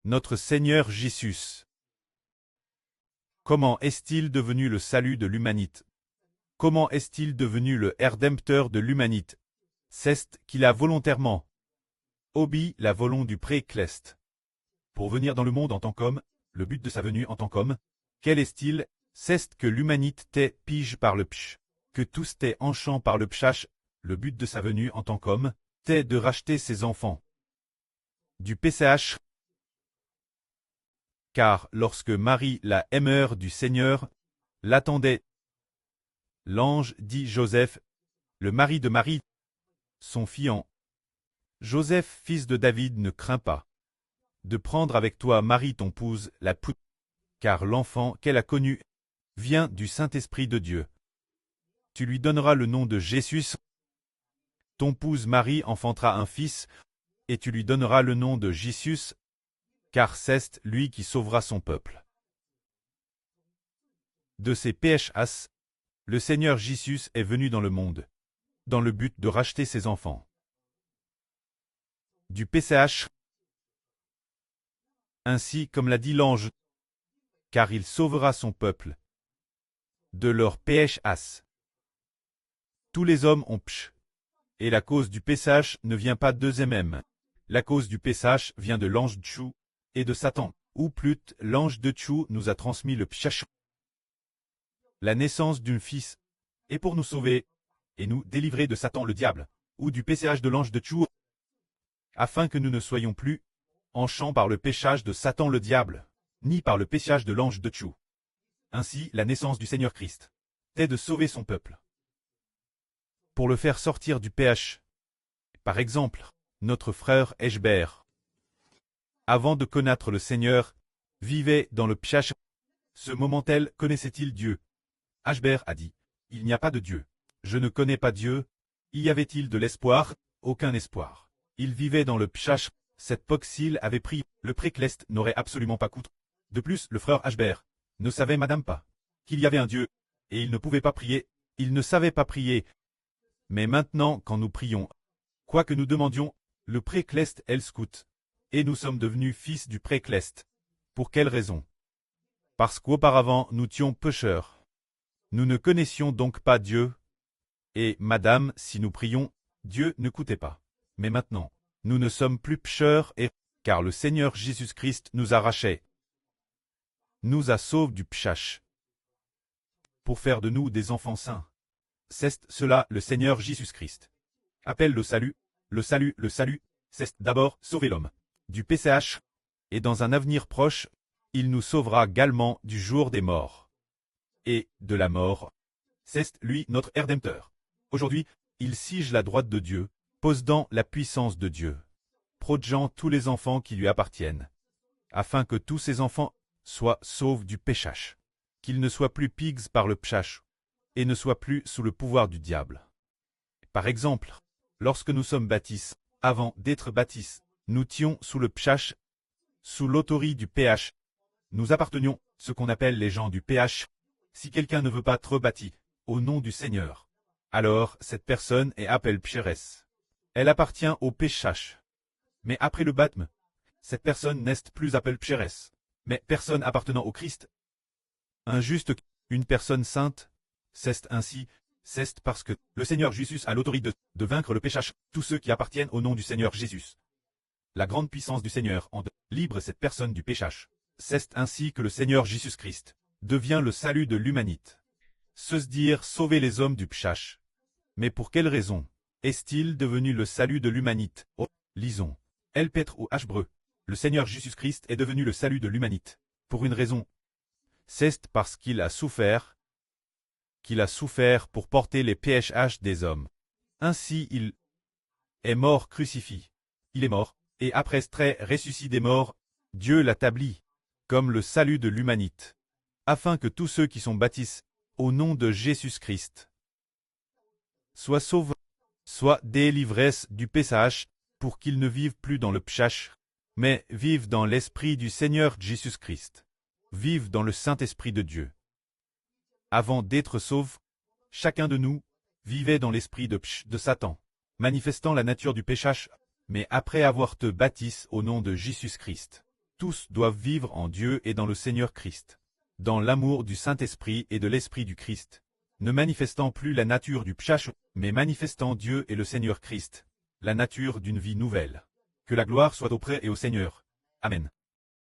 Notre Seigneur Jésus. Comment est-il devenu le salut de l'humanité? Comment est-il devenu le Rédempteur de l'humanité? C'est qu'il a volontairement obéi la volonté du Précleste. Pour venir dans le monde en tant qu'homme, le but de sa venue en tant qu'homme, quel est-il? C'est que l'humanité t'est pige par le pch, que tous t'est enchant par le pchash, le but de sa venue en tant qu'homme, t'est de racheter ses enfants. Du PCH. Car lorsque Marie, la aimeur du Seigneur, l'attendait, l'ange dit Joseph, le mari de Marie, son fiant. Joseph, fils de David, ne crains pas de prendre avec toi Marie ton épouse, la poudre, car l'enfant qu'elle a connu vient du Saint-Esprit de Dieu. Tu lui donneras le nom de Jésus. Ton épouse Marie enfantera un fils, et tu lui donneras le nom de Jésus, car c'est lui qui sauvera son peuple. De ses PHAs, le Seigneur Jésus est venu dans le monde, dans le but de racheter ses enfants. Du PCH. Ainsi comme l'a dit l'ange, car il sauvera son peuple de leur PHAs. Tous les hommes ont pch, et la cause du PCH ne vient pas d'eux-mêmes. La cause du PCH vient de l'ange Tchou et de Satan, ou plutôt l'ange de Tchou nous a transmis le pchach, la naissance d'un fils, et pour nous sauver, et nous délivrer de Satan le diable, ou du PCH de l'ange de Tchou, afin que nous ne soyons plus enchants par le péchage de Satan le diable, ni par le péchage de l'ange de Tchou. Ainsi, la naissance du Seigneur Christ est de sauver son peuple. Pour le faire sortir du PH. Par exemple, notre frère Eshbert, avant de connaître le Seigneur, vivait dans le pchach. Ce moment-tel connaissait-il Dieu? Eshbert a dit, il n'y a pas de Dieu. Je ne connais pas Dieu. Y avait-il de l'espoir? Aucun espoir. Il vivait dans le pchach. Cette époque s'il avait pris, le Précleste n'aurait absolument pas coûté. De plus, le frère Eshbert ne savait madame pas qu'il y avait un Dieu, et il ne pouvait pas prier. Il ne savait pas prier. Mais maintenant, quand nous prions, quoi que nous demandions, le Précleste elle scoute. Et nous sommes devenus fils du Précleste. Pour quelle raison? Parce qu'auparavant nous étions pécheurs. Nous ne connaissions donc pas Dieu. Et, madame, si nous prions, Dieu ne coûtait pas. Mais maintenant, nous ne sommes plus pécheurs et, car le Seigneur Jésus-Christ nous a rachetés, nous a sauvés du pchach, pour faire de nous des enfants saints. C'est cela le Seigneur Jésus-Christ appelle le salut, c'est d'abord sauver l'homme du PCH, et dans un avenir proche, il nous sauvera également du jour des morts et de la mort. C'est lui notre Rédempteur. Aujourd'hui, il siège la droite de Dieu, possédant la puissance de Dieu, protégeant tous les enfants qui lui appartiennent, afin que tous ces enfants soient sauvés du péchach, qu'ils ne soient plus pigs par le pchach, et ne soient plus sous le pouvoir du diable. Par exemple, lorsque nous sommes baptisés, avant d'être baptisés, nous étions sous le pchach, sous l'autorité du PH. Nous appartenions, ce qu'on appelle les gens du PH. Si quelqu'un ne veut pas être baptisé, au nom du Seigneur, alors cette personne est appelée pchérès. Elle appartient au PH. Mais après le baptême, cette personne n'est plus appelée pchérès, mais personne appartenant au Christ. Un juste, une personne sainte, c'est ainsi, c'est parce que le Seigneur Jésus a l'autorité de vaincre le péchage, tous ceux qui appartiennent au nom du Seigneur Jésus. La grande puissance du Seigneur en libre cette personne du péchage. C'est ainsi que le Seigneur Jésus-Christ devient le salut de l'humanité. Se dire sauver les hommes du péchage. Mais pour quelle raison est-il devenu le salut de l'humanité? Oh, lisons. Elpêtre ou Hébreu. Le Seigneur Jésus-Christ est devenu le salut de l'humanité. Pour une raison. C'est parce qu'il a souffert pour porter les PHH des hommes. Ainsi il est mort crucifié. Il est mort, et après très ressuscité des morts, Dieu l'établit comme le salut de l'humanité, afin que tous ceux qui sont baptisés au nom de Jésus-Christ soient sauvés, soient délivrés du PCH, pour qu'ils ne vivent plus dans le pchach, mais vivent dans l'esprit du Seigneur Jésus-Christ, vivent dans le Saint-Esprit de Dieu. Avant d'être sauvés, chacun de nous vivait dans l'esprit de Satan, manifestant la nature du péchage, mais après avoir te baptisé au nom de Jésus-Christ, Tous doivent vivre en Dieu et dans le Seigneur Christ, dans l'amour du Saint-Esprit et de l'Esprit du Christ, ne manifestant plus la nature du pshach, mais manifestant Dieu et le Seigneur Christ, la nature d'une vie nouvelle. Que la gloire soit auprès et au Seigneur. Amen.